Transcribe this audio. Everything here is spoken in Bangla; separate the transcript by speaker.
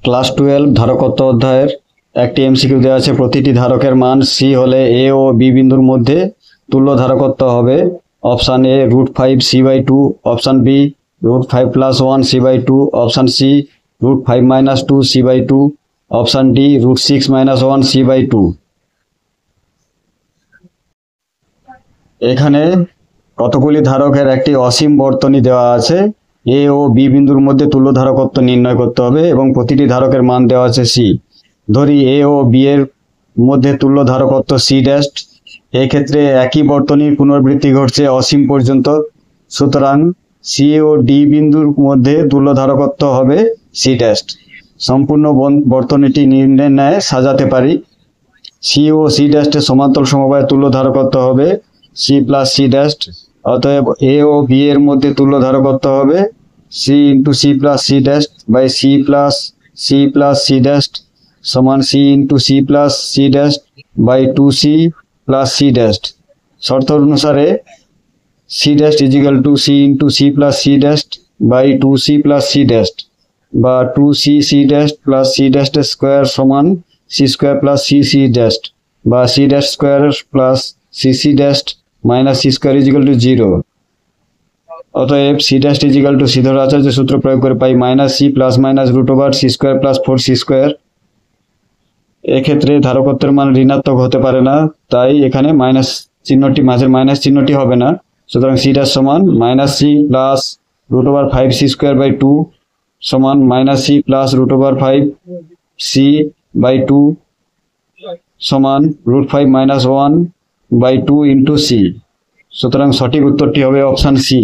Speaker 1: ক্লাস 12 ধারকত্ব অধ্যায়ের একটি এমসিকিউ দেওয়া আছে। প্রতিটি ধারকের মান সি হলে এ ও বি বিন্দুর মধ্যে তুল্য ধারকত্ব হবে। Option A √5c/2, option B √5 + 1 c/2, option C √5 - 2 c/2, option D √6 - 1 c/2। এখানে কতগুলি ধারকের একটি অসীম বর্তনী দেওয়া আছে। এ ও বি বিন্দুর মধ্যে তুল্য ধারকত্ব নির্ণয় করতে হবে এবং প্রতিটি ধারকের মান দেওয়া আছে সি। ধরি এ ও বি এর মধ্যে তুল্য ধারকত্ব সি ড্যাশ। এক্ষেত্রে একই বর্তনীর পুনরাবৃত্তি ঘটছে অসীম পর্যন্ত, সুতরাং সি ও ডি বিন্দুর মধ্যে তুল্য ধারকত্ব হবে সি ড্যাশ। সম্পূর্ণ বর্তনীটি নিম্নের ন্যায় সাজাতে পারি। সি ও সি ড্যাশের সমান্তরাল সমবায়ের তুল্য ধারকত্ব হবে সি প্লাস সি ড্যাশ। অতএব এ ও বি এর মধ্যে তুল্য ধারকত্ব হবে c into c plus c dash by c plus c dash সমান c into c plus c dash by 2c প্লাস সি ড্যাশ। শর্ত অনুসারে c dash is equal to c into c plus c dash by 2c প্লাস সি ড্যাশ, বা 2c c dash plus c dash square সমান c square plus c c dash, বা c dash square plus c c dash minus c square is equal to 0। অতএব C dash is equal to Sridhar Acharya সূত্র প্রয়োগ করে পাই -c plus minus √c square plus 4c square. এক্ষেত্রে ধারকত্বের মান ঋণাত্মক হতে পারে না, তাই এখানে মাইনাস চিহ্নটি, মাঝের মাইনাস চিহ্নটি হবে না। সুতরাং সি ড্যাশ সমান -c plus √5c square by 2 সমান -c প্লাস √5c বাই 2 সমান √5 - 1 বাই 2 ইন্টু c। সুতরাং সঠিক উত্তরটি হবে অপশান সি।